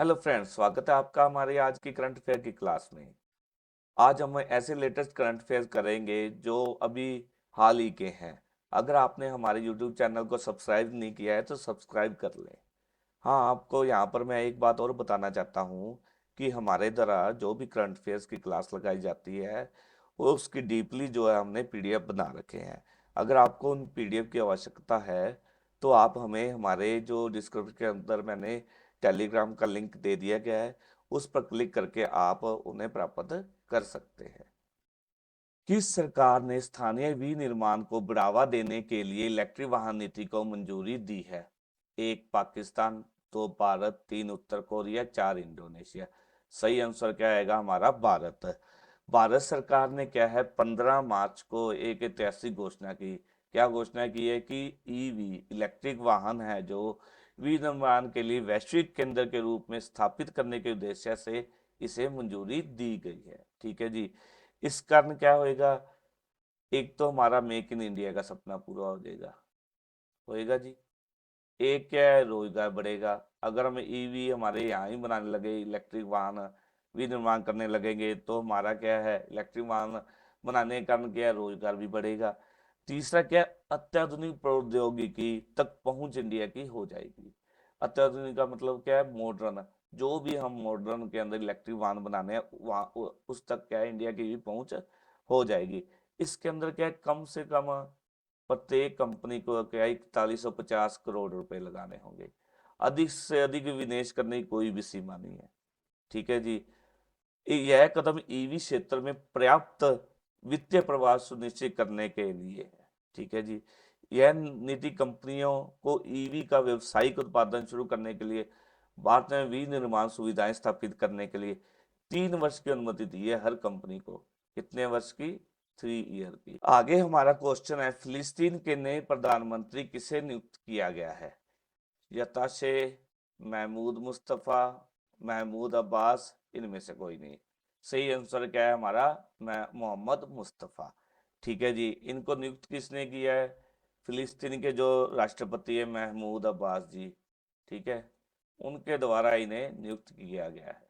Hello friends, स्वागत है आपका हमारे आज की करंट अफेयर की क्लास में। आज हम ऐसे लेटेस्ट करंट अफेयर करेंगे जो अभी हाल ही के हैं। अगर आपने हमारे यूट्यूब चैनल को सब्सक्राइब नहीं किया है तो सब्सक्राइब कर लें। हाँ, आपको यहाँ पर मैं एक बात और बताना चाहता हूँ कि हमारे द्वारा जो भी करंट अफेयर्स की क्लास लगाई जाती है वो उसकी डीपली जो है हमने पीडीएफ बना रखे हैं। अगर आपको उन पीडीएफ की आवश्यकता है तो आप हमें हमारे जो डिस्क्रिप्शन के अंदर मैंने टेलीग्राम का लिंक दे दिया गया है, उस पर क्लिक करके आप उन्हें प्राप्त कर सकते हैं। किस सरकार ने स्थानीय विनिर्माण को बढ़ावा देने के लिए इलेक्ट्रिक वाहन नीति को मंजूरी दी है? एक पाकिस्तान, दो भारत, तीन उत्तर कोरिया, चार इंडोनेशिया। सही आंसर क्या आएगा हमारा? भारत। भारत सरकार ने क्या है 15 मार्च को एक ऐतिहासिक घोषणा की। क्या घोषणा की है कि ईवी इलेक्ट्रिक वाहन है जो विनिर्माण के लिए वैश्विक केंद्र के रूप में स्थापित करने के उद्देश्य से इसे मंजूरी दी गई है। ठीक है जी। इस कारण क्या होएगा? एक तो हमारा मेक इन इंडिया का सपना पूरा हो जाएगा, होएगा जी। एक क्या है, रोजगार बढ़ेगा। अगर हम ईवी हमारे यहाँ ही बनाने लगे, इलेक्ट्रिक वाहन विनिर्माण करने लगेंगे तो हमारा क्या है, इलेक्ट्रिक वाहन बनाने के कारण क्या है, रोजगार भी बढ़ेगा। तीसरा क्या है, अत्याधुनिक प्रौद्योगिकी तक पहुंच इंडिया की हो जाएगी। अत्याधुनिक का मतलब क्या है, मॉडर्न। जो भी हम मॉडर्न के अंदर इलेक्ट्रिक वाहन बनाने हैं वहाँ उस तक क्या है, इंडिया की भी पहुंच हो जाएगी। इसके अंदर क्या है, कम से कम प्रत्येक कंपनी को क्या 4150 करोड़ रुपए लगाने होंगे। अधिक से अधिक विनिवेश करने की कोई भी सीमा नहीं है। ठीक है जी। यह कदम ईवी क्षेत्र में पर्याप्त वित्तीय प्रवाह सुनिश्चित करने के लिए है। ठीक है जी। यह नीति कंपनियों को ईवी का व्यवसायिक उत्पादन शुरू करने के लिए भारत में विनिर्माण सुविधाएं स्थापित करने के लिए 3 वर्ष की अनुमति दी है हर कंपनी को। कितने वर्ष की? 3 ईयर की। आगे हमारा क्वेश्चन है, फिलिस्तीन के नए प्रधानमंत्री किसे नियुक्त किया गया है? यताशे, महमूद मुस्तफ़ा, महमूद अब्बास, इनमें से कोई नहीं। सही आंसर क्या है हमारा? मोहम्मद मुस्तफ़ा। ठीक है जी। इनको नियुक्त किसने किया है? फिलिस्तीन के जो राष्ट्रपति है महमूद अब्बास जी, ठीक है, उनके द्वारा इन्हें नियुक्त किया गया है।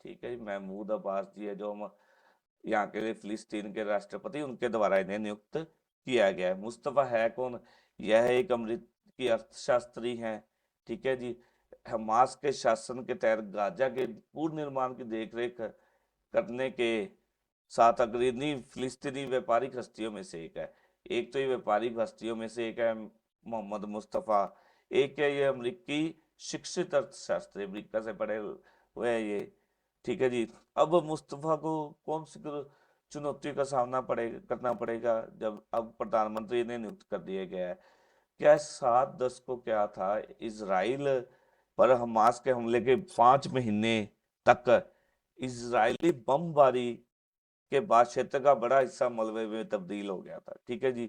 ठीक है जी। महमूद अब्बास जी है जो हम यहाँ के लिए फिलिस्तीन के राष्ट्रपति, उनके द्वारा इन्हें नियुक्त किया गया है। मुस्तफा है कौन? यह एक अमेरिकी अर्थशास्त्री हैं। ठीक है जी। हमास के शासन के तहत गाजा के पुनर्निर्माण की देखरेख करने के साथ अग्रणी फिलिस्तीनी व्यापारिक हस्तियों में से एक है। एक तो ये व्यापारिक हस्तियों में से एक है मोहम्मद मुस्तफा। एक है ये अमेरिकी शिक्षित अर्थशास्त्री, अमेरिका से पढ़े हुए हैं ये। ठीक है जी। अब मुस्तफा को कौन सी चुनौती का सामना करना पड़ेगा जब अब प्रधानमंत्री ने नियुक्त कर दिया गया है? क्या 7/10 को क्या था, इजराइल पर हमास के हमले के 5 महीने तक इजरायली बमबारी के बाद क्षेत्र का बड़ा हिस्सा मलबे में तब्दील हो गया था। ठीक है जी।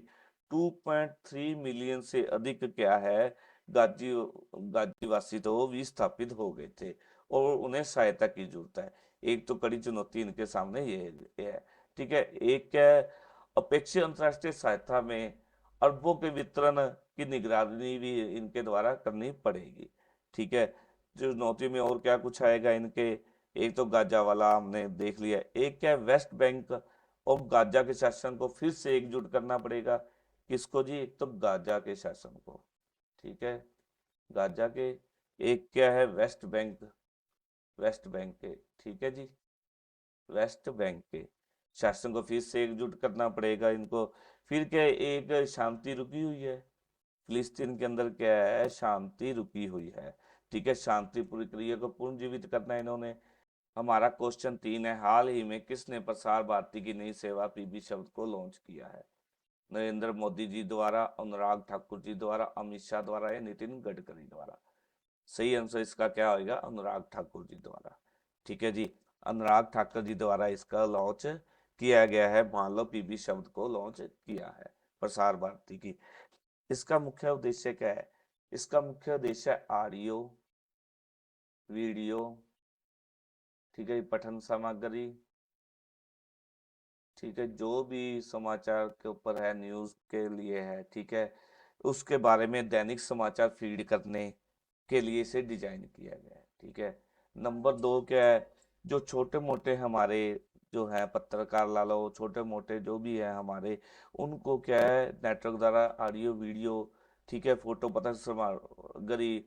2.3 मिलियन से अधिक क्या है, गाजी गाजीवासी तो विस्थापित हो गए थे और उन्हें सहायता की जरूरत है। एक तो कड़ी चुनौती इनके सामने ये है। ठीक है। एक क्या है, अपेक्षित अंतर्राष्ट्रीय सहायता में अरबों के वितरण की निगरानी भी इनके द्वारा करनी पड़ेगी। ठीक है। चुनौती में और क्या कुछ आएगा इनके? एक तो गाजा वाला हमने देख लिया। एक क्या है, वेस्ट बैंक और गाजा के शासन को फिर से एकजुट करना पड़ेगा। किसको जी? एक तो गाजा के शासन को। ठीक है, गाजा के। एक क्या है, वेस्ट बैंक, वेस्ट बैंक के। ठीक है जी। वेस्ट बैंक के शासन को फिर से एकजुट करना पड़ेगा इनको। फिर क्या है, एक शांति रुकी हुई है फिलिस्तीन के अंदर, क्या है, शांति रुकी हुई है। ठीक है, शांति प्रक्रिया को पुनर्जीवित करना है इन्होंने। हमारा क्वेश्चन 3 है, हाल ही में किसने प्रसार भारती की नई सेवा पीबी शब्द को लॉन्च किया है? नरेंद्र मोदी जी द्वारा, अनुराग ठाकुर जी द्वारा, अमित शाह द्वारा या नितिन गडकरी द्वारा? सही आंसर इसका क्या होगा? अनुराग ठाकुर जी द्वारा। ठीक है जी। अनुराग ठाकुर जी द्वारा इसका लॉन्च किया गया है। मान लो पीबी शब्द को लॉन्च किया है प्रसार भारती की। इसका मुख्य उद्देश्य क्या है? इसका मुख्य उद्देश्य ऑडियो, वीडियो, ठीक है, पठन सामग्री, ठीक है, जो भी समाचार के ऊपर है, न्यूज के लिए है, ठीक है, उसके बारे में दैनिक समाचार फीड करने के लिए इसे डिजाइन किया गया है। ठीक है। नंबर 2 क्या है, जो छोटे मोटे हमारे जो है पत्रकार ला लो, छोटे मोटे जो भी है हमारे, उनको क्या है नेटवर्क द्वारा ऑडियो वीडियो, ठीक है, फोटो पता सामग्री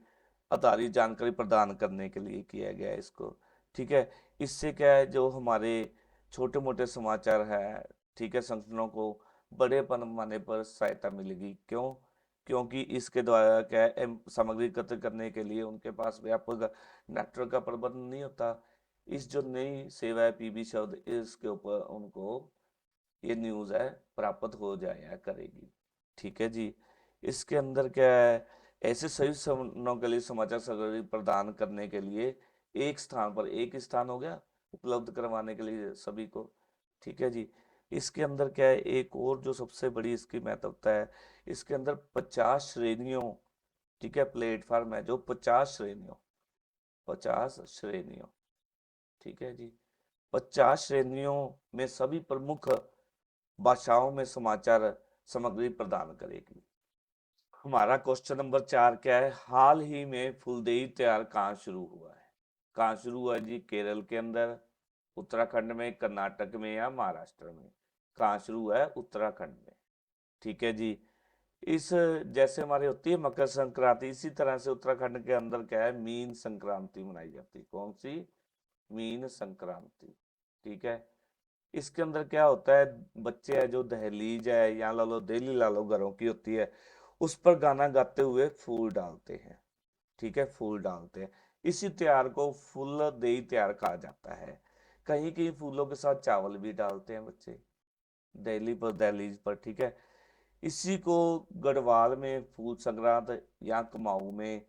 आधारित जानकारी प्रदान करने के लिए किया गया है इसको। ठीक है, इससे क्या है जो हमारे छोटे मोटे समाचार है, ठीक है, संगठनों को बड़े पैमाने पर सहायता मिलेगी। क्यों? क्योंकि इसके द्वारा क्या है सामग्री एकत्र करने के लिए उनके पास व्यापक नेटवर्क का प्रबंध नहीं होता। इस जो नई सेवा है पीबी शब्द, इसके ऊपर उनको ये न्यूज़ है प्राप्त हो जाया करेगी। ठीक है जी। इसके अंदर क्या है, ऐसे सही समूहों के लिए समाचार सामग्री प्रदान करने के लिए एक स्थान पर, एक स्थान हो गया उपलब्ध करवाने के लिए सभी को। ठीक है जी। इसके अंदर क्या है, एक और जो सबसे बड़ी इसकी महत्वता है, इसके अंदर 50 श्रेणियों, ठीक है, प्लेटफार्म है जो 50 श्रेणियों, ठीक है जी, 50 श्रेणियों में सभी प्रमुख भाषाओं में समाचार सामग्री प्रदान करेगी। हमारा क्वेश्चन नंबर 4 क्या है, हाल ही में फुलदेई त्योहार कहाँ शुरू हुआ है? कहाँ शुरू हुआ है जी? केरल के अंदर, उत्तराखंड में, कर्नाटक में या महाराष्ट्र में? कहाँ शुरू हुआ है? उत्तराखंड में। ठीक है जी। इस जैसे हमारी होती है मकर संक्रांति, इसी तरह से उत्तराखंड के अंदर क्या है, मीन संक्रांति मनाई जाती है। कौन सी? मीन संक्रांति। ठीक है। इसके अंदर क्या होता है, बच्चे है जो दहलीज है या ला लो देली ला लो घरों की होती है, उस पर गाना गाते हुए फूल डालते हैं। ठीक है, फूल डालते हैं। इसी त्योहार को फूल देई त्योहार कहा जाता है। कहीं कहीं फूलों के साथ चावल भी डालते हैं बच्चे, दहली पर, दहलीज पर। ठीक है। इसी को गढ़वाल में फूल संक्रांत या कुमाऊं में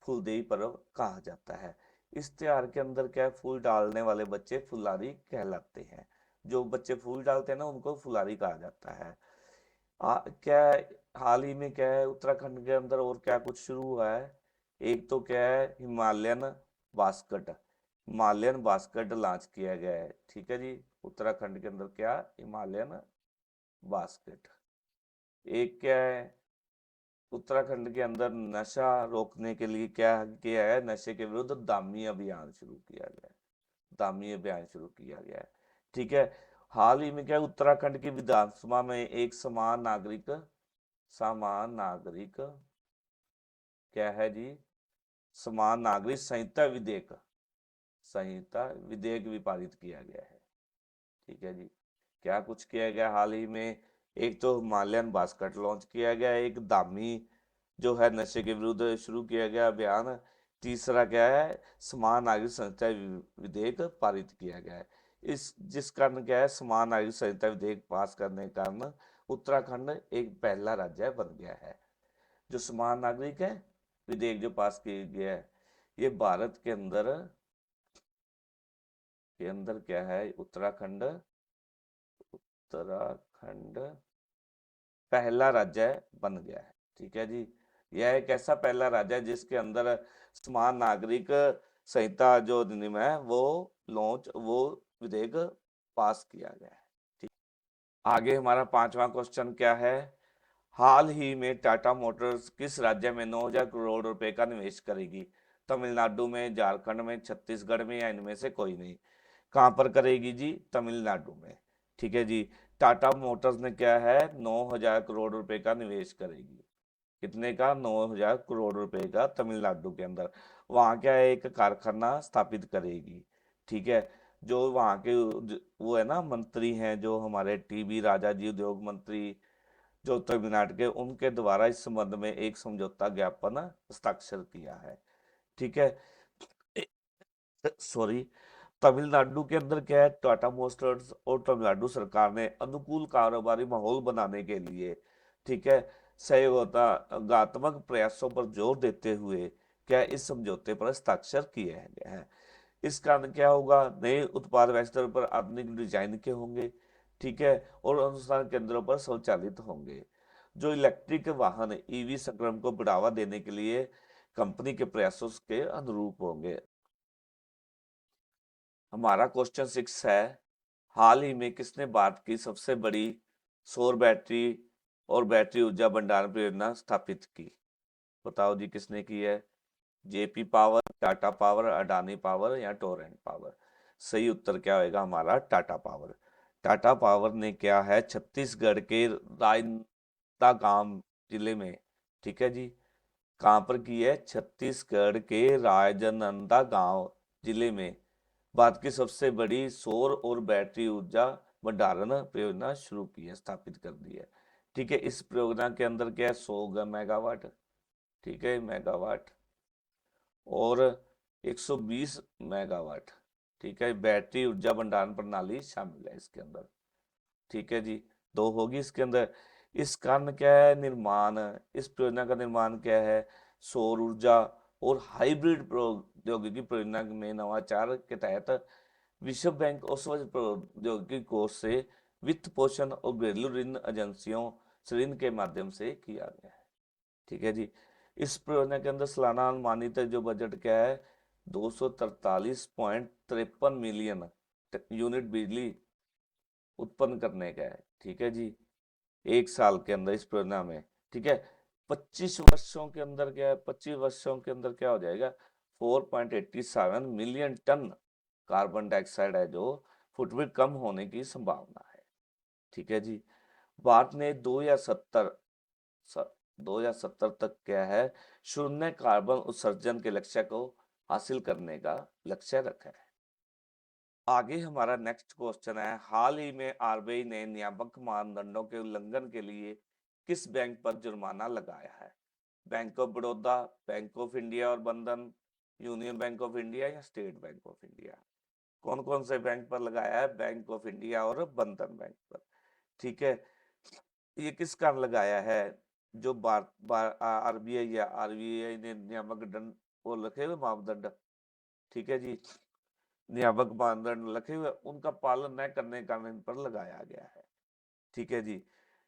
फूलदेई पर्व कहा जाता है। इस त्योहार के अंदर क्या है, फूल डालने वाले बच्चे फुलारी कहलाते हैं। जो बच्चे फूल डालते हैं ना उनको फुलारी कहा जाता है। क्या है, हाल ही में क्या है उत्तराखंड के अंदर और क्या कुछ शुरू हुआ है, एक तो क्या है Himalayan basket, Himalayan basket launch किया गया है। ठीक है जी। उत्तराखंड के अंदर क्या, हिमालयन बास्केट। एक क्या है, उत्तराखंड के अंदर नशा रोकने के लिए क्या किया है, नशे के विरुद्ध दामी अभियान शुरू किया गया है। दामी अभियान शुरू किया गया है। ठीक है। हाल ही में क्या उत्तराखंड की विधानसभा में एक समान नागरिक क्या है जी, समान नागरिक संहिता विधेयक भी पारित किया गया है। ठीक है जी। क्या कुछ किया गया हाल ही में, एक तो हिमालयन बास्केट लॉन्च किया गया, एक दामी जो है नशे के विरुद्ध शुरू किया गया अभियान, तीसरा क्या है समान नागरिक संहिता विधेयक पारित किया गया है। इस जिस कारण क्या है, समान नागरिक संहिता विधेयक पास करने के कारण उत्तराखंड एक पहला राज्य बन गया है। जो समान नागरिक है विधेयक जो पास किया गया है, ये भारत के अंदर क्या है, उत्तराखंड पहला राज्य बन गया है। ठीक है जी। यह एक ऐसा पहला राज्य है जिसके अंदर समान नागरिक संहिता जो अधिनियम है वो विधेयक पास किया गया है। ठीक। आगे हमारा 5वां क्वेश्चन क्या है, हाल ही में टाटा मोटर्स किस राज्य में 9,000 करोड़ रुपए का निवेश करेगी? तमिलनाडु में, झारखंड में, छत्तीसगढ़ में या इनमें से कोई नहीं? कहां पर करेगी जी? तमिलनाडु में। ठीक है जी। टाटा मोटर्स ने क्या है 9,000 करोड़ रुपए का निवेश करेगी। कितने का? 9,000 करोड़ रुपए का तमिलनाडु के अंदर। वहां क्या है, एक कारखाना स्थापित करेगी। ठीक है। जो वहां के वो है ना मंत्री हैं जो हमारे टीबी राजा जी, उद्योग मंत्री जो तमिलनाडु के, उनके द्वारा इस संबंध में एक समझौता ज्ञापन हस्ताक्षर किया है। ठीक है। सॉरी। तमिलनाडु के अंदर क्या है, टाटा मोटर्स और तमिलनाडु सरकार ने अनुकूल कारोबारी माहौल बनाने के लिए, ठीक है, सहयोगात्मक प्रयासों पर जोर देते हुए क्या इस समझौते पर हस्ताक्षर किए गए हैं। इस कारण क्या होगा, नए उत्पाद वैश्विक स्तर पर आधुनिक डिजाइन के होंगे। ठीक है। और अनुसंधान केंद्रों पर स्वचालित होंगे जो इलेक्ट्रिक वाहन ईवी संक्रमण को बढ़ावा देने के लिए कंपनी के प्रयासों के अनुरूप होंगे। हमारा क्वेश्चन 6 है, हाल ही में किसने भारत की सबसे बड़ी सौर बैटरी और बैटरी ऊर्जा भंडारण परियोजना स्थापित की? बताओ जी किसने की है? JP power, Tata power, Adani power या टोरेंट पावर। सही उत्तर क्या होगा हमारा? टाटा पावर। टाटा पावर ने क्या है, छत्तीसगढ़ के राजनांदगांव जिले में, ठीक है जी, कहाँ पर की है? छत्तीसगढ़ के राजनांदगांव जिले में भारत की सबसे बड़ी सौर और बैटरी ऊर्जा भंडारण परियोजना शुरू की है, स्थापित कर दी है। ठीक है, इस परियोजना के अंदर क्या है? 100 मेगावाट, ठीक है, मेगावाट, और 120 मेगावाट, ठीक है, बैटरी ऊर्जा भंडारण प्रणाली शामिल है इसके अंदर। ठीक है जी, दो होगी इसके अंदर। इस कारण क्या है निर्माण, इस परियोजना का निर्माण क्या है? सौर ऊर्जा और हाइब्रिड प्रौद्योगिकी परियोजना में नवाचार के तहत विश्व बैंक और स्वच्छ प्रौद्योगिकी कोष से वित्त पोषण और घरेलू ऋण एजेंसियों से ऋण के माध्यम से किया गया है। ठीक है जी, इस परियोजना के अंदर सालाना अनुमानित जो बजट क्या है? 243.53 मिलियन यूनिट बिजली उत्पन्न करने का है। ठीक है जी, एक साल के अंदर इस परियोजना में। ठीक है, 25 वर्षों के अंदर क्या है? 25 वर्षों के अंदर क्या हो जाएगा? 4.87 मिलियन टन कार्बन डाइऑक्साइड है जो फुटप्रिंट कम होने की संभावना है। ठीक है जी, भारत ने 2070 तक क्या है, शून्य कार्बन उत्सर्जन के लक्ष्य को हासिल करने का लक्ष्य रखा है। आगे हमारा नेक्स्ट क्वेश्चन है, हाल ही में आरबीआई ने नियामक मानदंडों के उल्लंघन के लिए किस बैंक पर जुर्माना लगाया है? Bank of Baroda, bank of India और बंधन, यूनियन बैंक ऑफ इंडिया या स्टेट बैंक ऑफ इंडिया? कौन कौन से बैंक पर लगाया है? बैंक ऑफ इंडिया और बंधन बैंक पर। ठीक है, ये किस कारण लगाया है? जो आरबीआई या आरबीआई ने नियामक दंड वो रखे हुए मापदंड, ठीक है जी, नियामक मानदंड रखे हुए, उनका पालन न करने का इन पर लगाया गया है। ठीक है जी,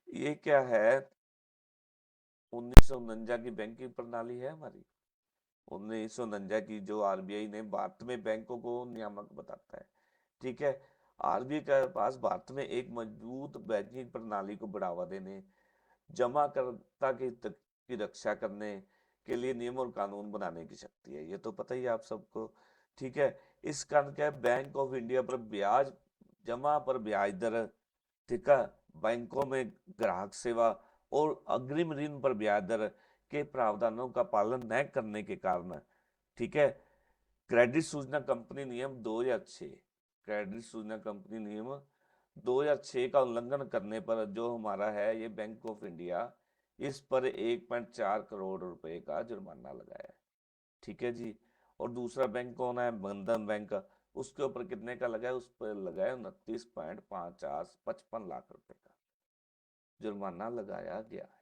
ये क्या है? 1949 की बैंकिंग प्रणाली है हमारी, 1949 की, जो आरबीआई ने भारत में बैंकों को नियामक बताता है। ठीक है, आरबीआई के पास भारत में एक मजबूत बैंकिंग प्रणाली को बढ़ावा देने, जमाकर्ता की हित की रक्षा करने के लिए नियम और कानून बनाने की शक्ति है, ये तो पता ही है आप सबको। ठीक है, इस कारण क्या है, बैंक ऑफ इंडिया पर ब्याज, जमा पर ब्याज दर, ठीक है, बैंकों में ग्राहक सेवा और अग्रिम ऋण पर ब्याज दर के प्रावधानों का पालन न करने के कारण, ठीक है, क्रेडिट सूचना कंपनी नियम 2006, क्रेडिट सूचना कंपनी नियम 2006 का उल्लंघन करने पर जो हमारा है ये बैंक ऑफ इंडिया, इस पर 1.4 करोड़ रुपए का जुर्माना लगाया है। ठीक है जी, और दूसरा बैंक कौन है? बंधन बैंक, उसके ऊपर कितने का लगाया? उस पर लगाया 29.55 लाख रुपए का जुर्माना लगाया गया है।